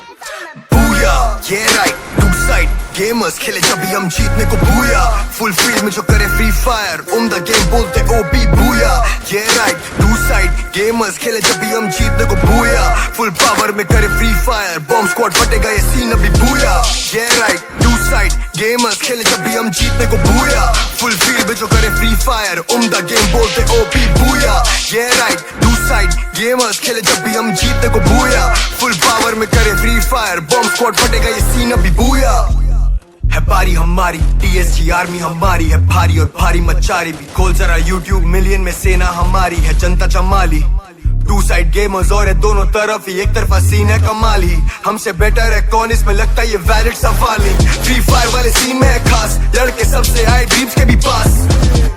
Booyah ये right to side gamers खेले जब भी हम जीतने को बूया। फुल फील्ड में जो करे फ्री फायर उम्दा गेम बोलते ओबी बूया। ये राइट टू साइड गेमर्स खेले जब भी हम जीतने को बूया। फुल पावर में करे फ्री फायर बॉम्ब स्क्वाड फटेगा ये सीन अभी बूया। ये राइट टू साइड गेमर्स खेले जब भी हम जीतने को बूया। फुल फील्ड में जो करे फ्री फायर उम्दा गेम बोलते ओबी बूया। ये राइट टू साइड गेमर्स खेले जब भी हम जीतने को बूया। फुल पावर में करे फ्री फायर बॉम्ब स्क्वाड फटेगा ये सीन अभी बूया। है बारी हमारी TSG आर्मी हमारी है भारी और भारी मचारी भी। खोल जरा YouTube मिलियन में सेना हमारी है जनता जमाली। टू साइड गेमर्स और है दोनों तरफ ही एक तरफा सीन है कमाल ही। हमसे बेटर है कौन इसमें लगता है ये वैलिड सवाल ही। फ्री फायर वाले सीन में है खास लड़के सबसे आए ड्रीम्स के भी पास।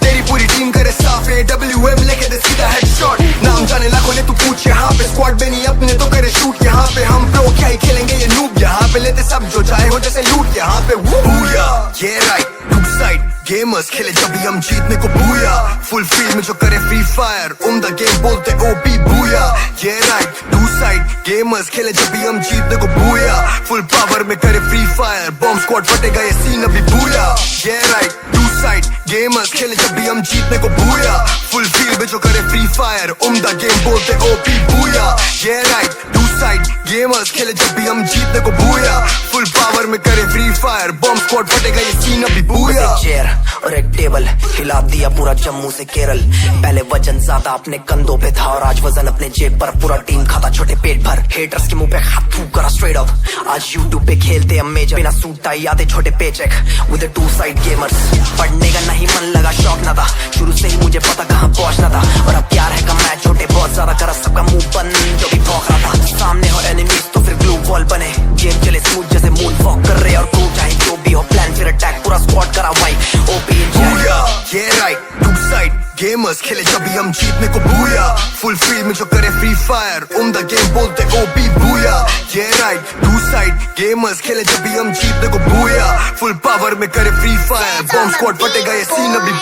तेरी पूरी टीम करे साफ AWM लेके दे सीधा हेडशॉट। नाम जाने लाखों ने तू पूछ यहाँ पे स्क्वाड में नहीं अपने तो करे शूट। यहाँ पे हम प्रो क्या ही खेलेंगे ये नूब। यहाँ पे लेते सब जो चाहे हो जैसे लूट। यहाँ पे बूया ये राइट टू साइड गेमर्स खेले जब भी हम जीतने को बूया। फुल फील्ड में जो करे फ्री फायर उम्दा गेम बोलते ओबी बूया। ये राइट टू साइड गेमर्स खेले जब भी हम जीतने को बूया। फुल पावर में करे फ्री फायर बॉम्ब स्क्वाड फटेगा ये सीन अभी बूया। ये राइट टू साइड गेमर्स खेले जब भी हम जीतने को बूया। फुल फील्ड में जो करे फ्री फायर उम्दा गेम बोलते ओबी बूया। ये राइट टू साइड गेमर्स खेले जब भी हम जीतने को बूया। फुल पावर में करे फ्री फायर बॉम्ब स्क्वाड फटेगा ये सीन अभी बूया। और एक टेबल हिला दिया पूरा जम्मू से केरल। पहले वजन ज्यादा अपने कंधों पे था और आज वजन अपने जेब पर। पूरा टीम खाता छोटे पेट भर हेटर्स के मुंह पे हाथ थूक करा स्ट्रेट अप। आज यूट्यूब पे खेलते हम मेजर बिना सूट टाई आते छोटे paycheque with two side gamers. पढ़ने का नहीं मन लगा शौक ना था शुरू से ही मुझे पता कहाँ पहुंचना था। और अब प्यार है का मैच छोटे बहुत ज्यादा करा सबका मुंह बंद जो भी भौंक रहा था। सामने हो एनिमीज तो फिर ग्लू वॉल बने। गेम चले स्मूथ जैसे मून वॉक कर रहे और क्रू चाहे जो भी हो प्लान फिर अटैक पूरा स्क्वाड करा वाइप ओपी बूया। ये राइट टू साइड गेमर्स खेले जब भी हम जीतने को बूया। फुल फील्ड में जो करे फ्री फायर उम्दा गेम बोलते ओबी बूया। ये राइट टू साइड गेमर्स खेले जब भी हम जीतने को बूया। फुल पावर में करे फ्री फायर बॉम्ब स्क्वाड फटेगा ये सीन अभी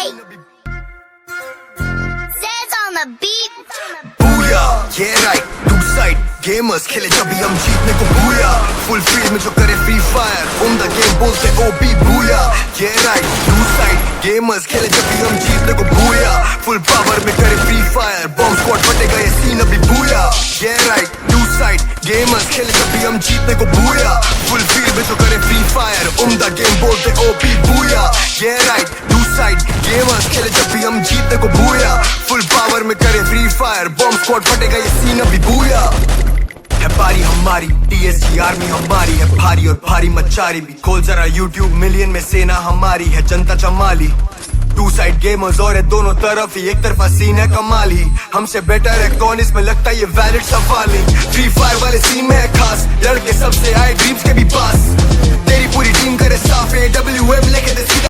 बूया। ये राइट टू साइड गेमर्स खेले जब भी हम जीतने को बूया। फुल फील्ड में जो करे फ्री फायर उम्दा गेम बोलते ओबी बूया। ये राइट टू साइड गेमर्स खेले जब भी हम जीतने को बूया। फुल पावर में करे फ्री फायर बॉम्ब स्क्वाड फटेगा ये सीन अभी बूया। ये राइट टू साइड गेमर्स खेले जब भी हम जीतने को बूया। फुल फील्ड में जो करे फ्री फायर उम्दा गेम बोलते ओबी बूया। ये राइट टू साइड गेमर्स खेले जब भी हम जीतने को बूया। फुल पावर में करे फ्री फायर बॉम्ब स्क्वाड फटेगा ये सीन अभी बूया। है बारी हमारी TSG आर्मी हमारी है भारी और भारी मचारी भी। खोल जरा YouTube मिलियन में सेना हमारी है जनता जमाली। टू साइड गेमर्स और है दोनों तरफ ही एक तरफा सीन है कमाल ही। हमसे बेटर है कौन इसमें लगता है ये वैलिड सवाल ही। फ्री फायर वाले सीन में है खास लड़के सबसे आए ड्रीम्स के भी पास। तेरी पूरी टीम करे साफ AWM लेके दे सीधा